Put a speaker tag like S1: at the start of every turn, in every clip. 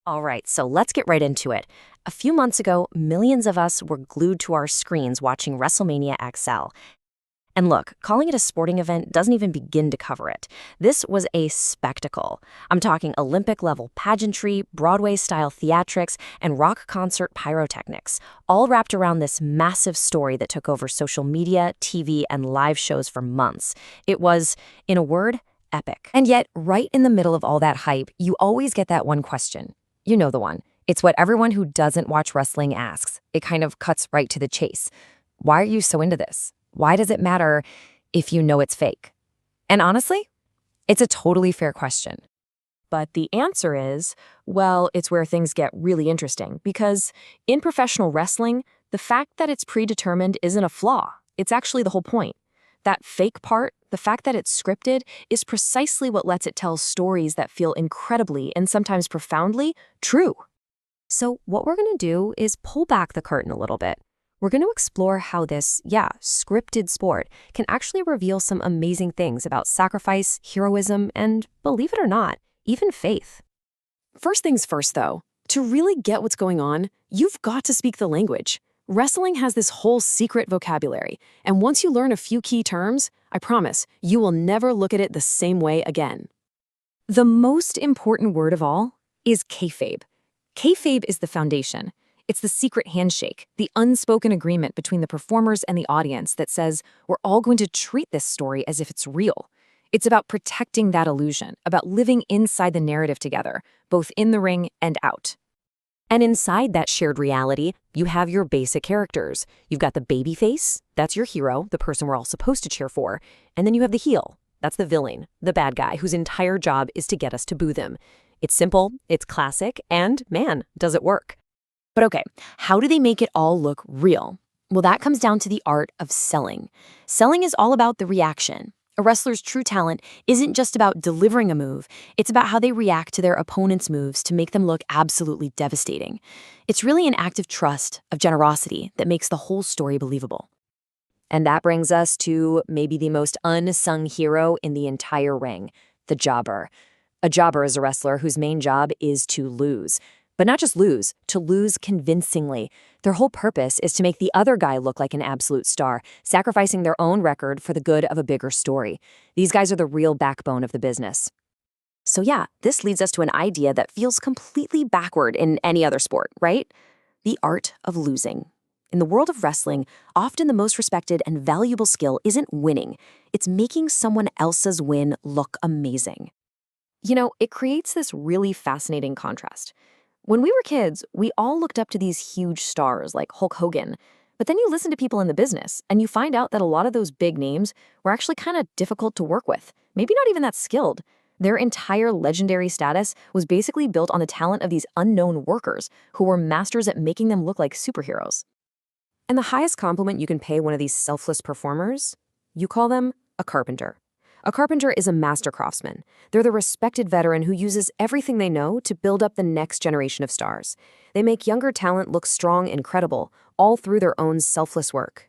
S1: All right, so let's get right into it. A few months ago, millions of us were glued to our screens watching WrestleMania XL. And look, calling it a sporting event doesn't even begin to cover it. This was a spectacle. I'm talking Olympic-level pageantry, Broadway-style theatrics, and rock concert pyrotechnics, all wrapped around this massive story that took over social media, TV, and live shows for months. It was, in a word, epic. And yet, right in the middle of all that hype, you always get that one question. You know the one. It's what everyone who doesn't watch wrestling asks. It kind of cuts right to the chase. Why are you so into this? Why does it matter if you know it's fake? And honestly, it's a totally fair question.
S2: But the answer is, well, it's where things get really interesting. Because in professional wrestling, the fact that it's predetermined isn't a flaw. It's actually the whole point. That fake part, the fact that it's scripted, is precisely what lets it tell stories that feel incredibly and sometimes profoundly true.
S1: So what we're going to do is pull back the curtain a little bit. We're going to explore how this, scripted sport can actually reveal some amazing things about sacrifice, heroism, and, believe it or not, even faith.
S2: First things first, though, to really get what's going on, you've got to speak the language. Wrestling has this whole secret vocabulary, and once you learn a few key terms, I promise, you will never look at it the same way again.
S1: The most important word of all is kayfabe. Kayfabe is the foundation. It's the secret handshake, the unspoken agreement between the performers and the audience that says we're all going to treat this story as if it's real. It's about protecting that illusion, about living inside the narrative together, both in the ring and out. And inside that shared reality, you have your basic characters. You've got the babyface, that's your hero, the person we're all supposed to cheer for. And then you have the heel, that's the villain, the bad guy whose entire job is to get us to boo them. It's simple, it's classic, and man, does it work. But okay, how do they make it all look real? Well, that comes down to the art of selling. Selling is all about the reaction. A wrestler's true talent isn't just about delivering a move, it's about how they react to their opponent's moves to make them look absolutely devastating. It's really an act of trust, of generosity, that makes the whole story believable. And that brings us to maybe the most unsung hero in the entire ring, the jobber. A jobber is a wrestler whose main job is to lose. But not just lose, to lose convincingly. Their whole purpose is to make the other guy look like an absolute star, sacrificing their own record for the good of a bigger story. These guys are the real backbone of the business. So this leads us to an idea that feels completely backward in any other sport, right? The art of losing. In the world of wrestling, often the most respected and valuable skill isn't winning. It's making someone else's win look amazing. You know, it creates this really fascinating contrast. When we were kids, we all looked up to these huge stars like Hulk Hogan. But then you listen to people in the business, and you find out that a lot of those big names were actually kind of difficult to work with, maybe not even that skilled. Their entire legendary status was basically built on the talent of these unknown workers who were masters at making them look like superheroes. And the highest compliment you can pay one of these selfless performers? You call them a carpenter. A carpenter is a master craftsman. They're the respected veteran who uses everything they know to build up the next generation of stars. They make younger talent look strong and credible, all through their own selfless work.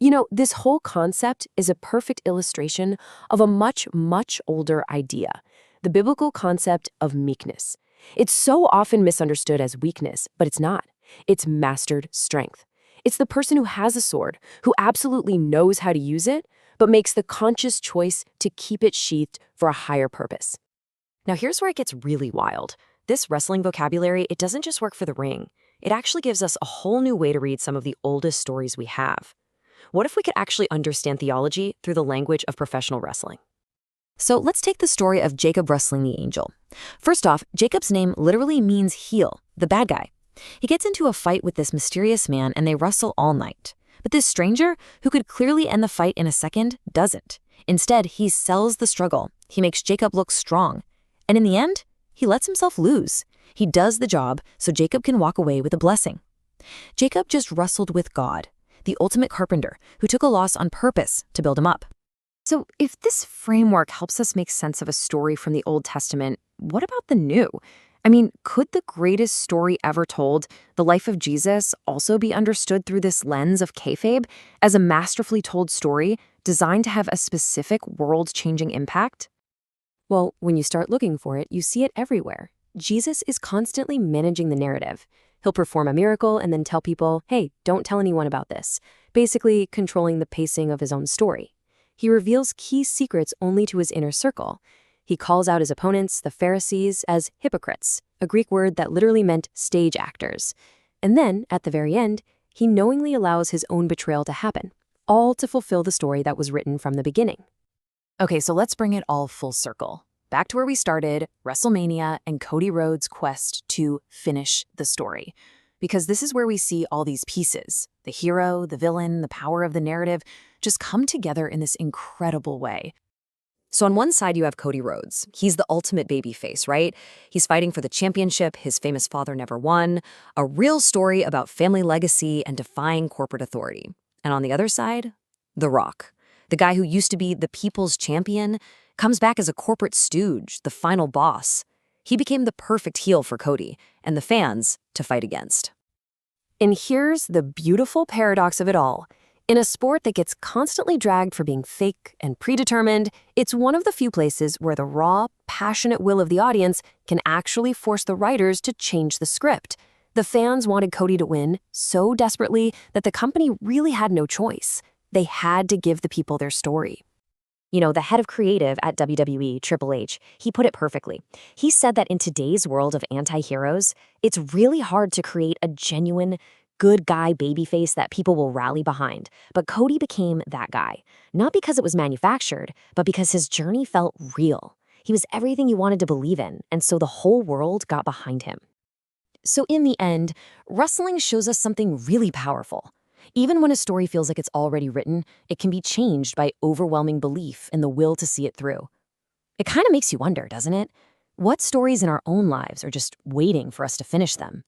S1: You know, this whole concept is a perfect illustration of a much, much older idea, the biblical concept of meekness. It's so often misunderstood as weakness, but it's not. It's mastered strength. It's the person who has a sword, who absolutely knows how to use it, but makes the conscious choice to keep it sheathed for a higher purpose. Now here's where it gets really wild. This wrestling vocabulary, it doesn't just work for the ring. It actually gives us a whole new way to read some of the oldest stories we have. What if we could actually understand theology through the language of professional wrestling? So let's take the story of Jacob wrestling the angel. First off, Jacob's name literally means heel, the bad guy. He gets into a fight with this mysterious man and they wrestle all night. But this stranger, who could clearly end the fight in a second, doesn't. Instead, he sells the struggle. He makes Jacob look strong. And in the end, he lets himself lose. He does the job so Jacob can walk away with a blessing. Jacob just wrestled with God, the ultimate carpenter, who took a loss on purpose to build him up. So if this framework helps us make sense of a story from the Old Testament, what about the New? I mean, could the greatest story ever told, the life of Jesus, also be understood through this lens of kayfabe as a masterfully told story designed to have a specific world-changing impact? Well, when you start looking for it, you see it everywhere.
S2: Jesus is constantly managing the narrative. He'll perform a miracle and then tell people, hey, don't tell anyone about this, basically controlling the pacing of his own story. He reveals key secrets only to his inner circle. He calls out his opponents, the Pharisees, as hypocrites, a Greek word that literally meant stage actors. And then, at the very end, he knowingly allows his own betrayal to happen, all to fulfill the story that was written from the beginning.
S1: Okay, so let's bring it all full circle. Back to where we started, WrestleMania and Cody Rhodes' quest to finish the story. Because this is where we see all these pieces, the hero, the villain, the power of the narrative, just come together in this incredible way. So on one side, you have Cody Rhodes. He's the ultimate babyface, right? He's fighting for the championship his famous father never won, a real story about family legacy and defying corporate authority. And on the other side, The Rock. The guy who used to be the people's champion comes back as a corporate stooge, the final boss. He became the perfect heel for Cody and the fans to fight against.
S2: And here's the beautiful paradox of it all. In a sport that gets constantly dragged for being fake and predetermined, it's one of the few places where the raw, passionate will of the audience can actually force the writers to change the script. The fans wanted Cody to win so desperately that the company really had no choice. They had to give the people their story.
S1: You know, the head of creative at WWE, Triple H, he put it perfectly. He said that in today's world of anti-heroes, it's really hard to create a genuine, good guy babyface that people will rally behind. But Cody became that guy, not because it was manufactured, but because his journey felt real. He was everything you wanted to believe in, and so the whole world got behind him. So in the end, wrestling shows us something really powerful. Even when a story feels like it's already written, it can be changed by overwhelming belief and the will to see it through. It kind of makes you wonder, doesn't it? What stories in our own lives are just waiting for us to finish them?